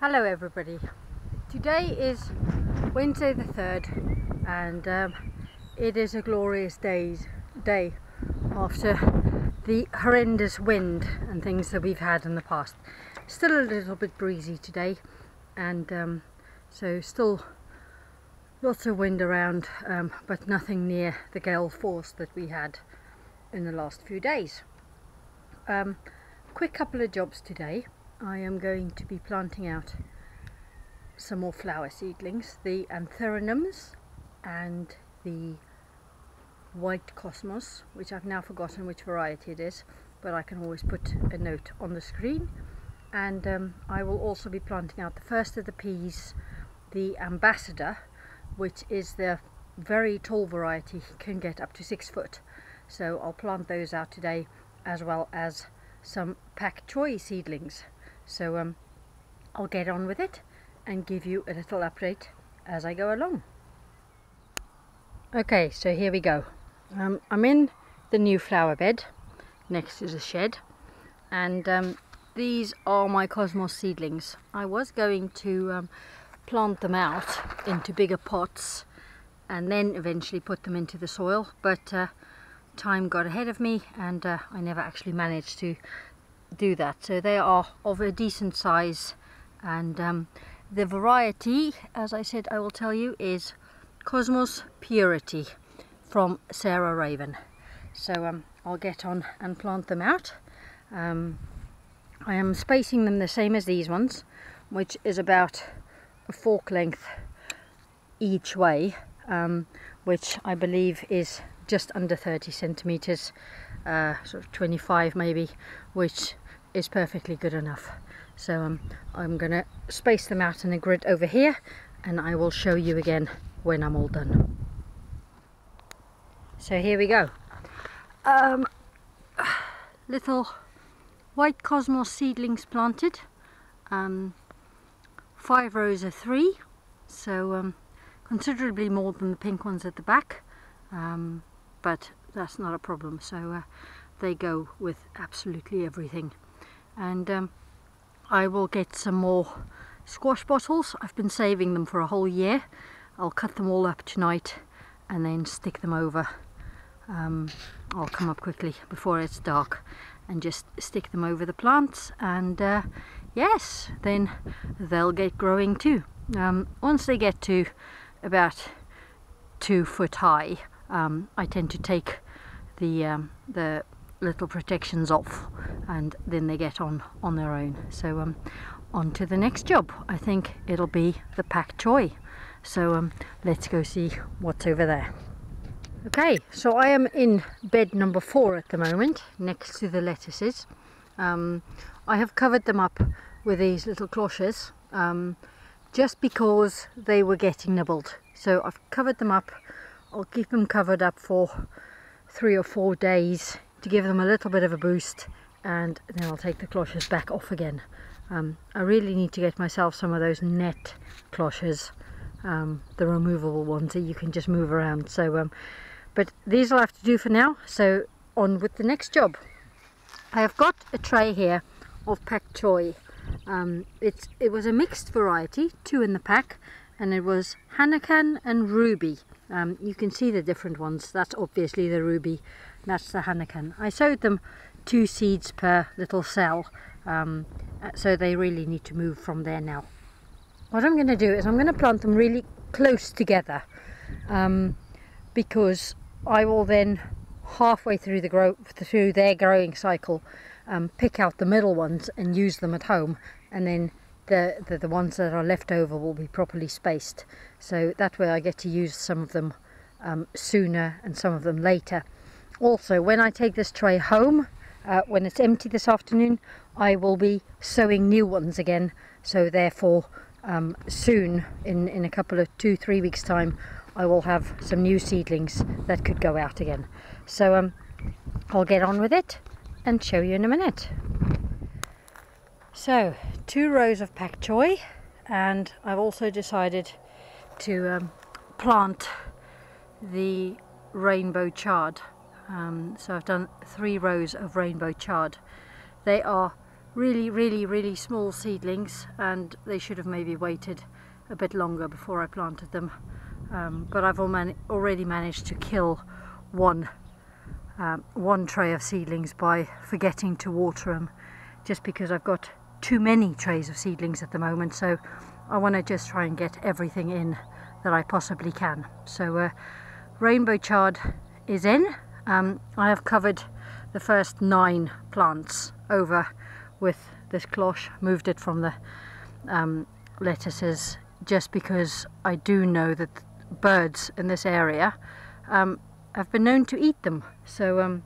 Hello everybody. Today is Wednesday the 3rd and it is a glorious day after the horrendous wind and things that we've had in the past. Still a little bit breezy today and so still lots of wind around, but nothing near the gale force that we had in the last few days. Quick couple of jobs today. I am going to be planting out some more flower seedlings, the anthuriums and the white cosmos, which I've now forgotten which variety it is, but I can always put a note on the screen. And I will also be planting out the first of the peas, the ambassador, which is the very tall variety, can get up to 6 foot. So I'll plant those out today, as well as some pak choi seedlings. So I'll get on with it and give you a little update as I go along. Okay, so here we go. I'm in the new flower bed next to the shed, and these are my cosmos seedlings. I was going to plant them out into bigger pots and then eventually put them into the soil, but time got ahead of me and I never actually managed to do that. So they are of a decent size, and the variety, as I said I will tell you, is Cosmos Purity from Sarah Raven. So I'll get on and plant them out. I am spacing them the same as these ones, which is about a fork length each way, which I believe is just under 30 centimeters, sort of 25 maybe, which is perfectly good enough. So I'm gonna space them out in a grid over here, and I will show you again when I'm all done. So here we go. Little white cosmos seedlings planted, 5 rows of 3, so considerably more than the pink ones at the back, but that's not a problem. So they go with absolutely everything. And I will get some more squash bottles. I've been saving them for a whole year. I'll cut them all up tonight and then stick them over. I'll come up quickly before it's dark and just stick them over the plants, and yes, then they'll get growing too. Once they get to about 2 foot high, I tend to take the little protections off, and then they get on their own. So on to the next job. I think it'll be the pak choi. So let's go see what's over there. Okay, so I am in bed number 4 at the moment, next to the lettuces. I have covered them up with these little cloches, just because they were getting nibbled. So I've covered them up. I'll keep them covered up for 3 or 4 days to give them a little bit of a boost, and then I'll take the cloches back off again. I really need to get myself some of those net cloches, the removable ones that you can just move around. So but these will have to do for now, so on with the next job. I have got a tray here of pak choi. It was a mixed variety, 2 in the pack, and it was Hanakan and Ruby. You can see the different ones. That's obviously the Ruby, that's the Hanakan. I sowed them 2 seeds per little cell, so they really need to move from there now. What I'm going to do is I'm going to plant them really close together, because I will then, halfway through their growing cycle, pick out the middle ones and use them at home, and then the ones that are left over will be properly spaced. So that way I get to use some of them sooner and some of them later. Also, when I take this tray home, when it's empty this afternoon, I will be sowing new ones again. So therefore soon, in a couple of 2-3 weeks time, I will have some new seedlings that could go out again. So I'll get on with it and show you in a minute. So 2 rows of pak choi, and I've also decided to plant the rainbow chard. So I've done 3 rows of rainbow chard. They are really small seedlings, and they should have maybe waited a bit longer before I planted them. But I've already managed to kill one tray of seedlings by forgetting to water them, just because I've got too many trays of seedlings at the moment. So I want to just try and get everything in that I possibly can. So rainbow chard is in. I have covered the first 9 plants over with this cloche, moved it from the lettuces, just because I do know that birds in this area have been known to eat them. So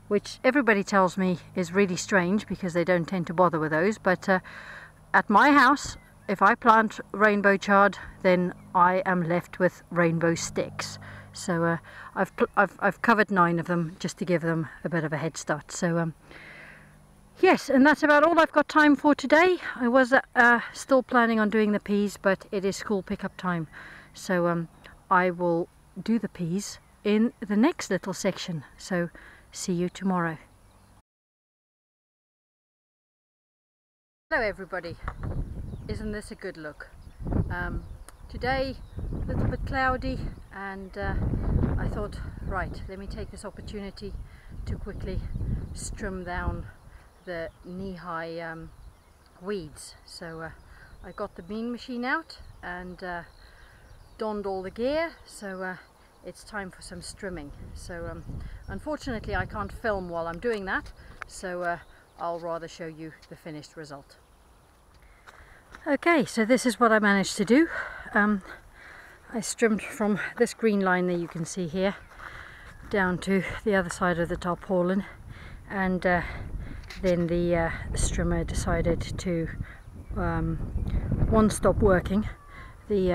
which everybody tells me is really strange, because they don't tend to bother with those. But at my house, if I plant rainbow chard, then I am left with rainbow sticks. So I've covered 9 of them just to give them a bit of a head start. So yes, and that's about all I've got time for today. I was still planning on doing the peas, but it is school pickup time. So I will do the peas in the next little section. So see you tomorrow. Hello everybody. Isn't this a good look? Today a little bit cloudy, and I thought, right, let me take this opportunity to quickly strim down the knee-high weeds. So I got the bean machine out and donned all the gear, so it's time for some strimming. So unfortunately I can't film while I'm doing that, so I'll rather show you the finished result. Okay, so this is what I managed to do. I strimmed from this green line that you can see here down to the other side of the tarpaulin, and then the strimmer decided to stop working. The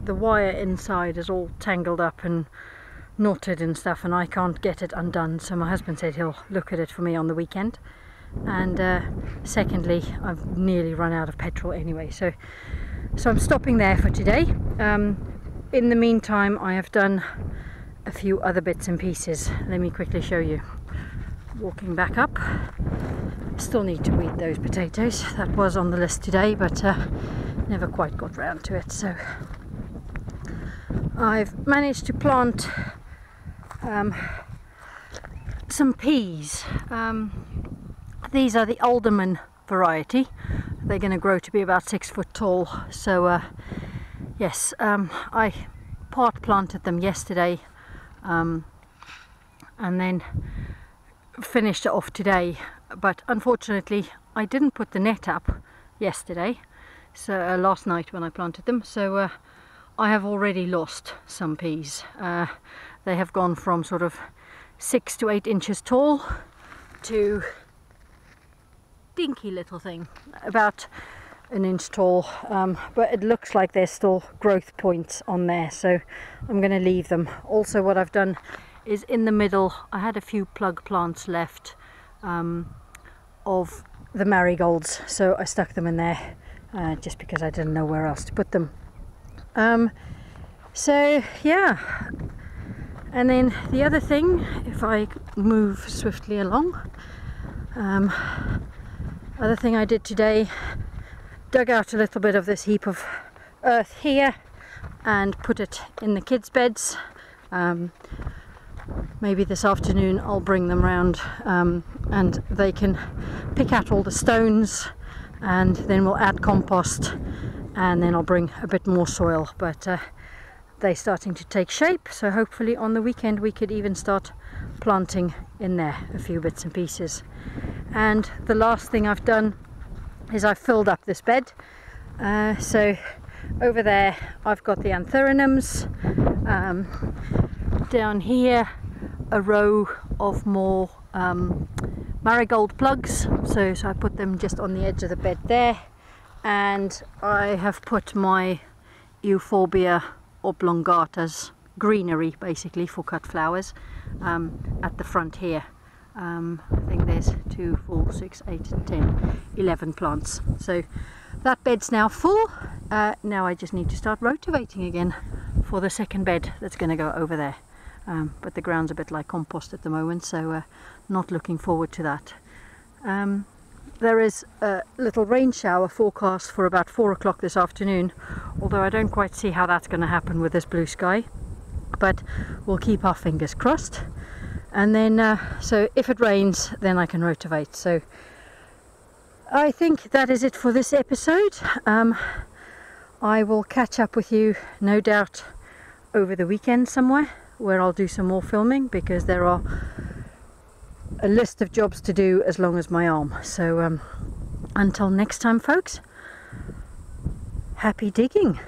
wire inside is all tangled up and knotted and stuff, and I can't get it undone, so my husband said he'll look at it for me on the weekend. And secondly, I've nearly run out of petrol anyway, so I'm stopping there for today. In the meantime, I have done a few other bits and pieces. Let me quickly show you. Walking back up, still need to weed those potatoes. That was on the list today, but never quite got round to it. So I've managed to plant some peas. These are the alderman variety. They're going to grow to be about 6 foot tall. So yes, I part planted them yesterday, and then finished it off today. But unfortunately I didn't put the net up yesterday, so last night when I planted them. So I have already lost some peas. They have gone from sort of 6 to 8 inches tall to dinky little thing, about an inch tall, but it looks like there's still growth points on there, so I'm going to leave them. Also, what I've done is in the middle, I had a few plug plants left of the marigolds, so I stuck them in there just because I didn't know where else to put them. So yeah, and then the other thing, if I move swiftly along, other thing I did today, dug out a little bit of this heap of earth here and put it in the kids' beds. Maybe this afternoon I'll bring them round and they can pick out all the stones, and then we'll add compost, and then I'll bring a bit more soil. But they're starting to take shape, so hopefully on the weekend we could even start planting in there a few bits and pieces. And the last thing I've done is I've filled up this bed. So over there I've got the anthuriums, down here a row of more marigold plugs, so I put them just on the edge of the bed there, and I have put my Euphorbia oblongatas greenery, basically for cut flowers, at the front here. I think there's 2, 4, 6, 8, 10, 11 plants. So that bed's now full. Now I just need to start rotivating again for the second bed that's going to go over there. But the ground's a bit like compost at the moment, so not looking forward to that. there is a little rain shower forecast for about 4 o'clock this afternoon, although I don't quite see how that's going to happen with this blue sky, but we'll keep our fingers crossed. And then so if it rains, then I can rotivate. So I think that is it for this episode. I will catch up with you no doubt over the weekend somewhere, where I'll do some more filming, because there are a list of jobs to do as long as my arm. So until next time folks, happy digging.